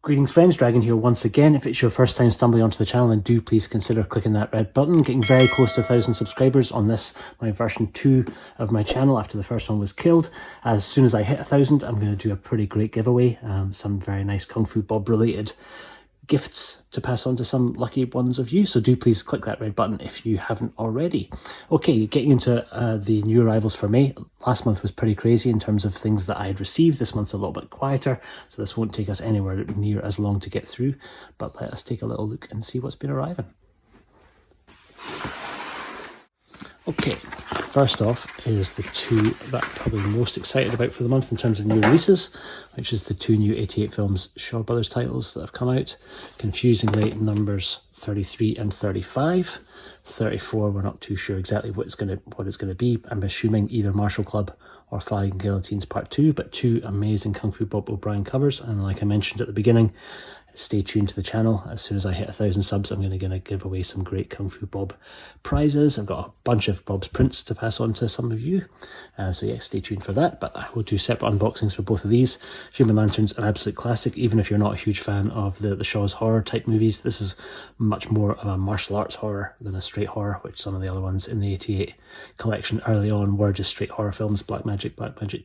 Greetings friends, Dragon here once again. If it's your first time stumbling onto the channel, then do please consider clicking that red button. Getting very close to 1,000 subscribers on this, my version 2 of my channel after the first one was killed. As soon as I hit 1,000, I'm going to do a pretty great giveaway. Some very nice Kung Fu Bob related gifts to pass on to some lucky ones of you, so do please click that red button if you haven't already. Okay, getting into the new arrivals for May. Last month was pretty crazy in terms of things that I had received. This month's a little bit quieter, so this won't take us anywhere near as long to get through, but let us take a little look and see what's been arriving. Okay, first off is the two that I'm probably most excited about for the month in terms of new releases, which is the two new 88 Films Shaw Brothers titles that have come out. Confusingly, numbers 33 and 35. 34, we're not too sure exactly what it's going to be. I'm assuming either Martial Club or Flying Guillotines Part 2, but two amazing Kung Fu Bob O'Brien covers. And like I mentioned at the beginning, stay tuned to the channel. As soon as I hit 1,000 subs, I'm going to give away some great Kung Fu Bob prizes. I've got a bunch of Bob's prints to pass on to some of you. So yeah, stay tuned for that. But I will do separate unboxings for both of these. Human Lantern's an absolute classic, even if you're not a huge fan of the Shaw's horror type movies. This is much more of a martial arts horror than a straight horror, which some of the other ones in the 88 collection early on were just straight horror films. Black Magic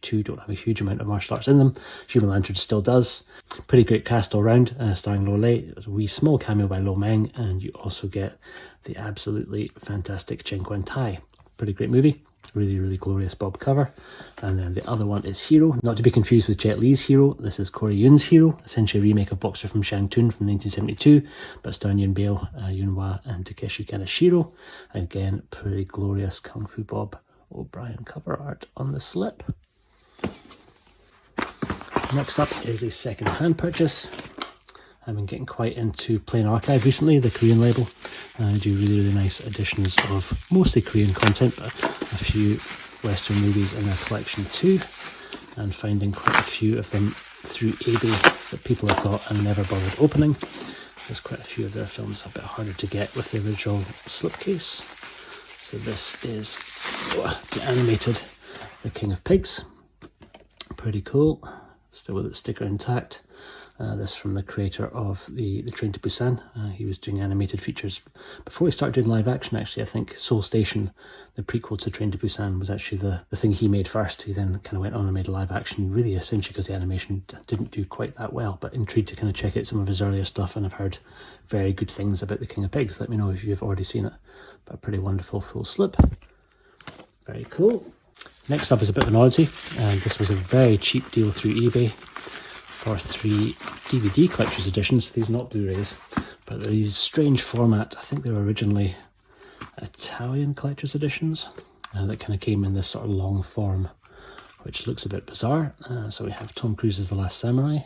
2 don't have a huge amount of martial arts in them. Human Lantern still does. Pretty great cast all round, starring Lo Lei. There's a wee small cameo by Lo Meng, and you also get the absolutely fantastic Chen Quan Tai. Pretty great movie. Really, really glorious Bob cover. And then the other one is Hero, not to be confused with Jet Li's Hero. This is Corey Yun's Hero, essentially a remake of Boxer from Shang-Tun from 1972, but starring Yun Bao, Yun Hua, and Takeshi Kaneshiro. Again, pretty glorious Kung Fu Bob O'Brien cover art on the slip. Next up is a second-hand purchase. I've been getting quite into Plain Archive recently, the Korean label. I do really, really nice editions of mostly Korean content, but a few Western movies in their collection too, and finding quite a few of them through eBay that people have got and never bothered opening. There's quite a few of their films a bit harder to get with the original slipcase. So this is the animated The King of Pigs. Pretty cool, still with its sticker intact. This from the creator of the Train to Busan. He was doing animated features before he started doing live action, actually. I think Seoul Station, the prequel to Train to Busan, was actually the thing he made first. He then kind of went on and made a live action, really essentially because the animation didn't do quite that well, but intrigued to kind of check out some of his earlier stuff, and I've heard very good things about The King of Pigs. Let me know if you've already seen it. But a pretty wonderful full slip. Very cool. Next up is a bit of an oddity, and this was a very cheap deal through eBay for 3 DVD collector's editions. These are not Blu-rays, but they're these strange format. I think they were originally Italian collector's editions that kind of came in this sort of long form, which looks a bit bizarre. So we have Tom Cruise's The Last Samurai,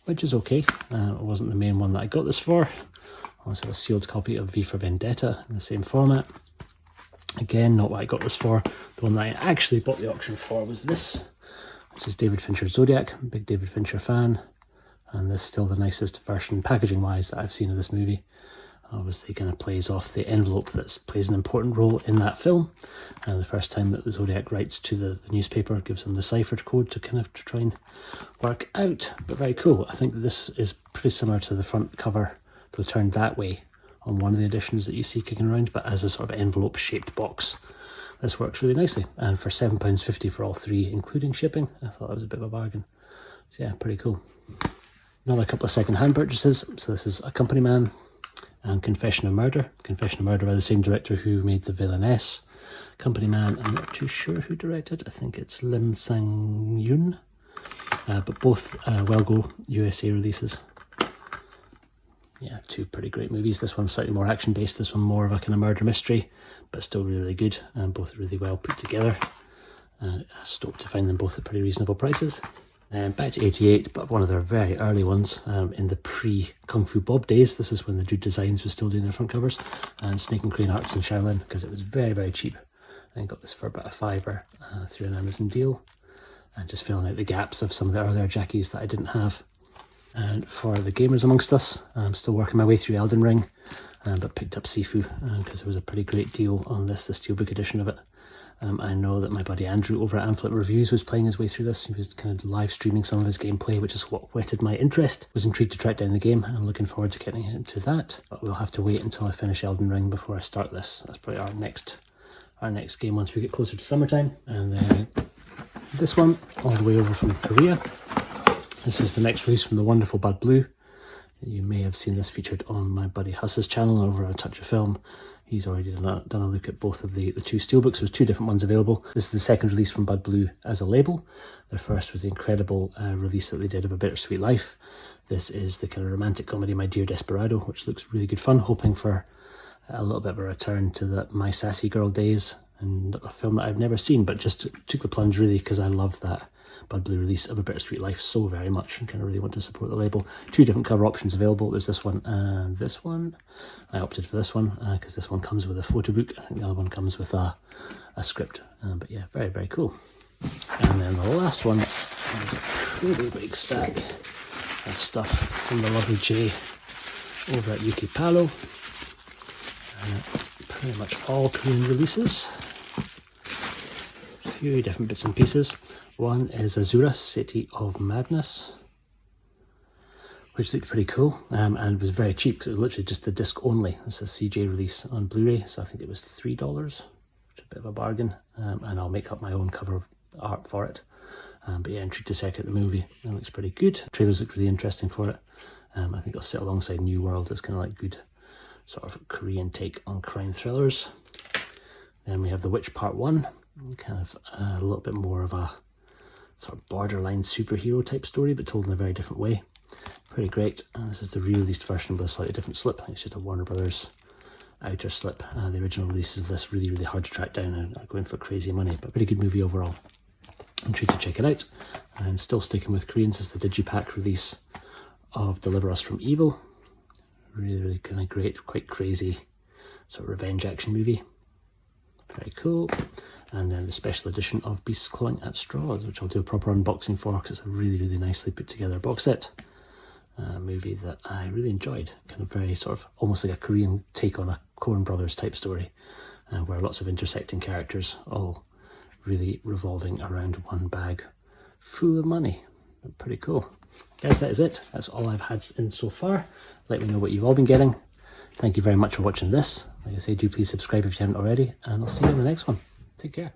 which is okay. It wasn't the main one that I got this for. I also have a sealed copy of V for Vendetta in the same format. Again, not what I got this for. The one that I actually bought the auction for was this. This is David Fincher's Zodiac. I'm a big David Fincher fan, and this is still the nicest version, packaging-wise, that I've seen of this movie. Obviously, kind of plays off the envelope that plays an important role in that film. The first time that the Zodiac writes to the newspaper, gives them the cipher code to try and work out. But very cool. I think that this is pretty similar to the front cover, though turned that way on one of the editions that you see kicking around, but as a sort of envelope-shaped box. This works really nicely, and for £7.50 for all 3, including shipping, I thought that was a bit of a bargain. So yeah, pretty cool. Another couple of second-hand purchases. So this is A Company Man and Confession of Murder. Confession of Murder by the same director who made The Villainess. Company Man, I'm not too sure who directed. I think it's Lim Sang-yoon. But both Well Go USA releases. Yeah, 2 pretty great movies. This one's slightly more action-based, this one more of a kind of murder mystery, but still really, really good, and both really well put together. Stoked to find them both at pretty reasonable prices. Back to 88, but one of their very early ones, in the pre-Kung Fu Bob days. This is when the Dude Designs was still doing their front covers, and Snake and Crane Arts in Shaolin, because it was very, very cheap. I got this for about a £5 through an Amazon deal, and just filling out the gaps of some of the earlier Jackies that I didn't have. And for the gamers amongst us, I'm still working my way through Elden Ring, but picked up Sifu because there was a pretty great deal on this, the Steelbook edition of it. I know that my buddy Andrew over at Amphlett Reviews was playing his way through this. He was kind of live streaming some of his gameplay, which is what whetted my interest. Was intrigued to track down the game. I'm looking forward to getting into that, but we'll have to wait until I finish Elden Ring before I start this. That's probably our next game once we get closer to summertime. And then this one, all the way over from Korea. This is the next release from the wonderful Bud Blue. You may have seen this featured on my buddy Huss's channel over at Touch of Film. He's already done a look at both of the two steelbooks. There's two different ones available. This is the second release from Bud Blue as a label. Their first was the incredible release that they did of A Bittersweet Life. This is the kind of romantic comedy My Dear Desperado, which looks really good fun, hoping for a little bit of a return to the My Sassy Girl days, and a film that I've never seen, but just took the plunge really because I love that Bud Blue release of A Bittersweet Life so very much and kind of really want to support the label. Two different cover options available. There's this one and this one. I opted for this one because this one comes with a photo book. I think the other one comes with a script. But yeah, very, very cool. And then the last one is a pretty big stack of stuff from the lovely Jay over at Yuki Palo. Pretty much all Korean releases. A few different bits and pieces. One is Azura, City of Madness, which looked pretty cool and was very cheap because it was literally just the disc only. It's a CJ release on Blu-ray, so I think it was $3, which is a bit of a bargain. And I'll make up my own cover art for it. But yeah, intrigued to check out the movie. It looks pretty good. Trailers look really interesting for it. I think it'll sit alongside New World. It's kind of like good sort of Korean take on crime thrillers. Then we have The Witch Part 1, kind of a little bit more of a sort of borderline superhero type story, but told in a very different way. Pretty great. This is the re-released version with a slightly different slip. I think it's just a Warner Brothers outer slip. The original releases of this really, really hard to track down and are going for crazy money, but pretty good movie overall. I'm treated to check it out. And still sticking with Koreans is the Digipack release of Deliver Us from Evil. Really, really kind of great, quite crazy sort of revenge action movie. Very cool. And then the special edition of Beasts Clawing at Straws, which I'll do a proper unboxing for because it's a really, really nicely put together box set. A movie that I really enjoyed. Kind of very sort of almost like a Korean take on a Coen Brothers type story, where lots of intersecting characters all really revolving around one bag full of money. Pretty cool. Guys, that is it. That's all I've had in so far. Let me know what you've all been getting. Thank you very much for watching this. Like I say, do please subscribe if you haven't already, and I'll see you in the next one. Take care.